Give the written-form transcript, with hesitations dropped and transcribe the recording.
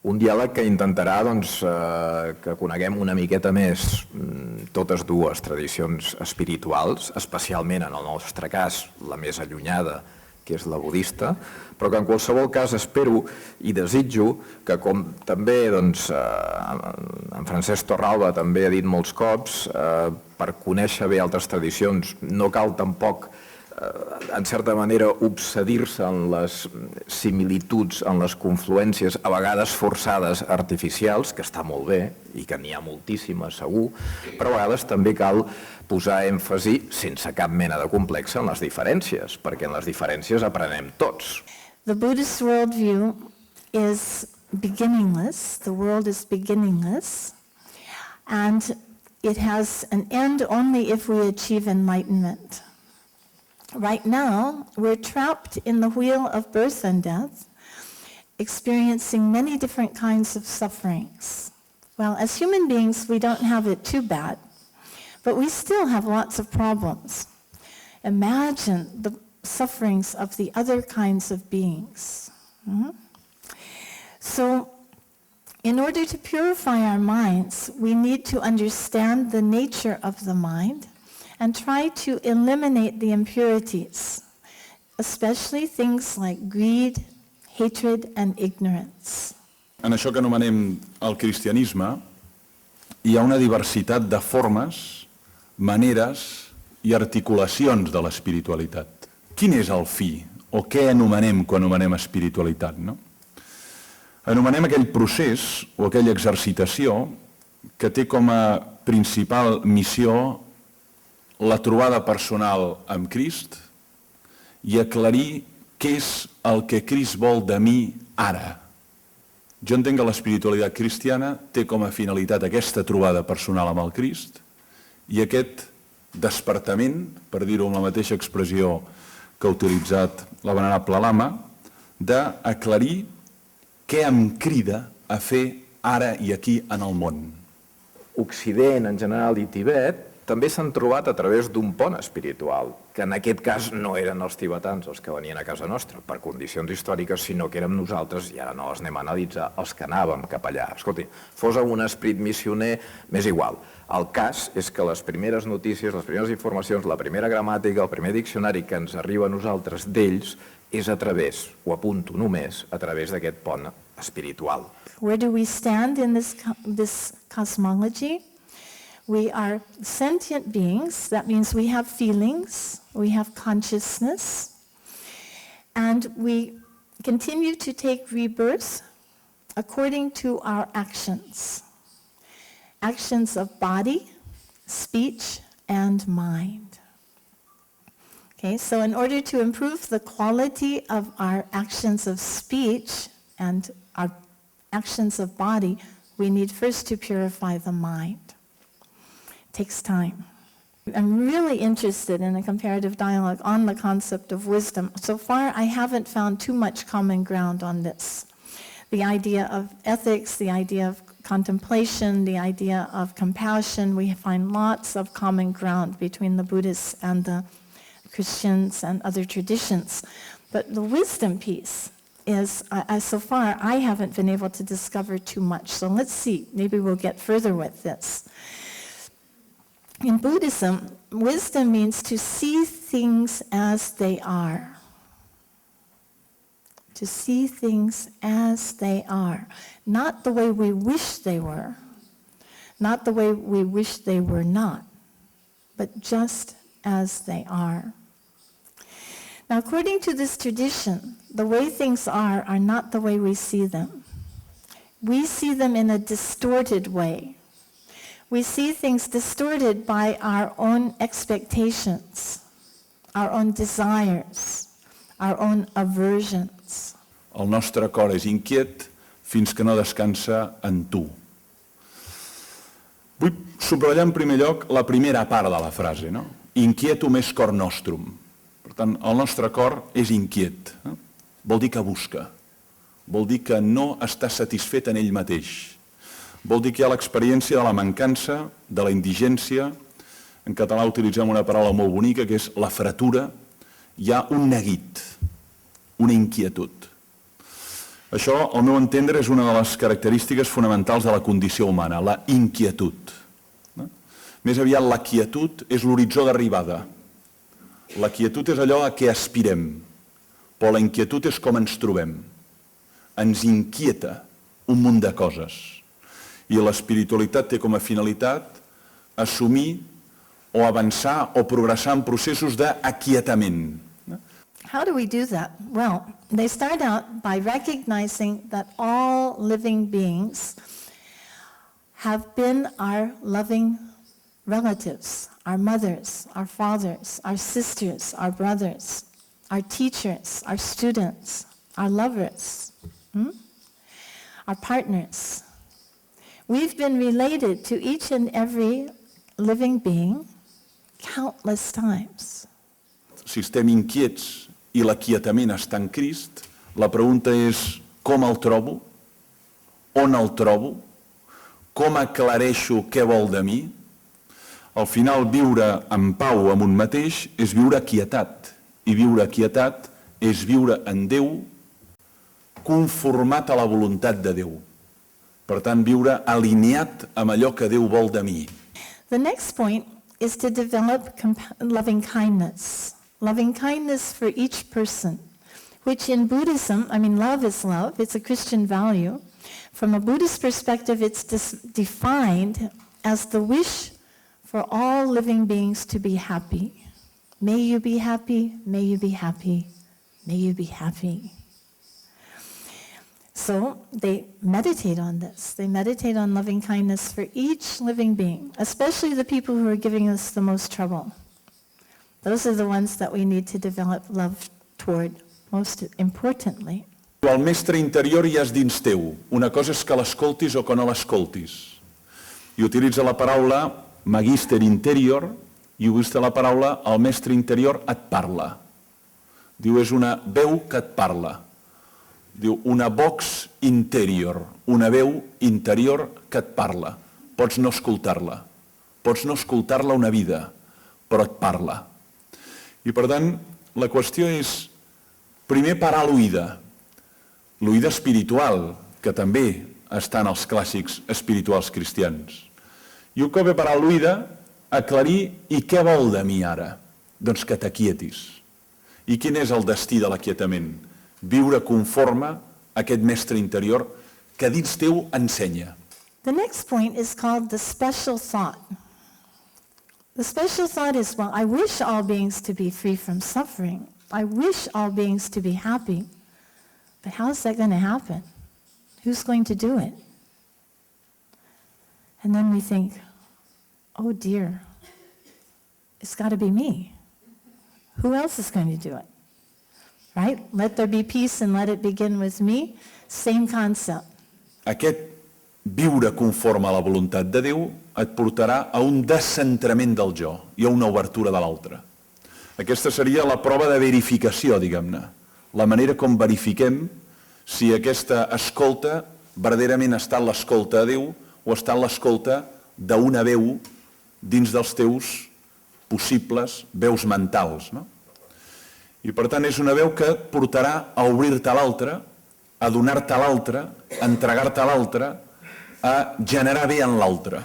Un diàleg que intentarà que coneguem una miqueta més totes dues tradicions espirituals, especialment en el nostre cas la més allunyada, que és la budista, però que en qualsevol cas espero i desitjo que, com també en Francesc Torralba també ha dit molts cops, per conèixer bé altres tradicions no cal tampoc en certa manera obsedir-se en les similituds, en les confluències a vegades forçades artificials, que està molt bé i que n'hi ha moltíssimes segur, però a vegades també cal posar èmfasi sense cap mena de complex en les diferències, perquè en les diferències aprenem tots. The Buddhist worldview is beginningless, the world is beginningless, and it has an end only if we achieve enlightenment. Right now, we're trapped in the wheel of birth and death, experiencing many different kinds of sufferings. Well, as human beings, we don't have it too bad, but we still have lots of problems. Imagine the sufferings of the other kinds of beings. So, in order to purify our minds, we need to understand the nature of the mind and try to eliminate the impurities, especially things like greed, hatred, and ignorance. En això que anomenem el cristianisme, hi ha una diversitat de formes, maneres i articulacions de l'espiritualitat. Quin és el fi, o què anomenem quan anomenem espiritualitat, no? Anomenem aquell procés o aquella exercitació que té com a principal missió la trobada personal amb Crist i aclarir què és el que Crist vol de mi ara. Jo entenc que l'espiritualitat cristiana té com a finalitat aquesta trobada personal amb el Crist i aquest despertament, per dir-ho amb la mateixa expressió que ha utilitzat la venerable Lama, d'aclarir què em crida a fer ara i aquí en el món. Occident en general i Tibet també s'han trobat a través d'un pont espiritual, que en aquest cas no eren els tibetans els que venien a casa nostra per condicions històriques, sinó que érem nosaltres, i ara no els anem a analitzar, els que anàvem cap allà. Escolti, fos un esperit missioner, m'és igual. El cas és que les primeres notícies, les primeres informacions, la primera gramàtica, el primer diccionari que ens arriba a nosaltres d'ells és a través, ho apunto només, a través d'aquest pont espiritual. Where do we stand in this cosmology? We are sentient beings. That means we have feelings, we have consciousness, and we continue to take rebirth according to our actions. Actions of body, speech, and mind. Okay, so in order to improve the quality of our actions of speech and our actions of body, we need first to purify the mind. It takes time. I'm really interested in a comparative dialogue on the concept of wisdom. So far, I haven't found too much common ground on this. The idea of ethics, the idea of contemplation, the idea of compassion, we find lots of common ground between the Buddhists and the Christians and other traditions. But the wisdom piece is, so far, I haven't been able to discover too much. So let's see, maybe we'll get further with this. In Buddhism, wisdom means to see things as they are. To see things as they are. Not the way we wish they were, not the way we wish they were not, but just as they are. Now, according to this tradition, the way things are not the way we see them. We see them in a distorted way. We see things distorted by our own expectations, our own desires, our own aversions. El nostre cor és inquiet fins que no descansa en tu. Vull subratllar en primer lloc la primera part de la frase, no? Inquietum est cor nostrum. Per tant, el nostre cor és inquiet. Vol dir que busca. Vol dir que no està satisfet en ell mateix. Vol dir que hi ha l'experiència de la mancança, de la indigència. En català utilitzem una paraula molt bonica, que és la fretura. Hi ha un neguit, una inquietud. Això, al meu entendre, és una de les característiques fonamentals de la condició humana, la inquietud. Més aviat, la quietud és l'horitzó d'arribada. La quietud és allò a què aspirem, però la inquietud és com ens trobem. Ens inquieta un munt de coses. I l'espiritualitat té com a finalitat assumir o avançar o progressar en processos d'aquietament. How do we do that? Well, they start out by recognizing that all living beings have been our loving relatives, our mothers, our fathers, our sisters, our brothers, our teachers, our students, our lovers, our partners. We've been related to each and every living being countless times. Si estem inquiets i l'aquietament està en Crist, la pregunta és com el trobo? On el trobo? Com aclareixo què vol de mi? Al final, viure en pau amb un mateix és viure aquietat. I viure aquietat és viure en Déu conformat a la voluntat de Déu. Per tant, viure alineat amb allò que Déu vol de mi. The next point is to develop loving kindness. Loving kindness for each person, which in Buddhism, love is love. It's a Christian value. From a Buddhist perspective, it's defined as the wish for all living beings to be happy. May you be happy, may you be happy, may you be happy. So they meditate on this. They meditate on loving kindness for each living being, especially the people who are giving us the most trouble. Those are the ones that we need to develop love toward most importantly. El mestre interior ja és dins teu. Una cosa és que l'escoltis o que no l'escoltis. I utilitza la paraula magister interior i utilitza la paraula el mestre interior et parla. Diu, és una veu que et parla. Diu, una vox interior, una veu interior que et parla. Pots no escoltar-la. Pots no escoltar-la una vida, però et parla. I per tant, la qüestió és primer parar l'oïda espiritual, que també està en els clàssics espirituals cristians. I un cop he parat l'oïda, aclarir i què vol de mi ara? Doncs que t'aquietis. I quin és el destí de l'aquietament? Viure conforme a aquest mestre interior que dins teu ensenya. The next point is called the special thought. The special thought is, well, I wish all beings to be free from suffering. I wish all beings to be happy. But how is that going to happen? Who's going to do it? And then we think, oh dear, it's got to be me. Who else is going to do it? Right? Let there be peace and let it begin with me. Same concept. Aquest viure conforme a la voluntat de Déu et portarà a un descentrament del jo i a una obertura de l'altre. Aquesta seria la prova de verificació, diguem-ne. La manera com verifiquem si aquesta escolta verdaderament està en l'escolta a Déu o està en l'escolta d'una veu dins dels teus possibles veus mentals. No? I per tant és una veu que et portarà a obrir-te a l'altre, a donar-te a l'altre, a entregar-te a l'altre, a generar bé en l'altre.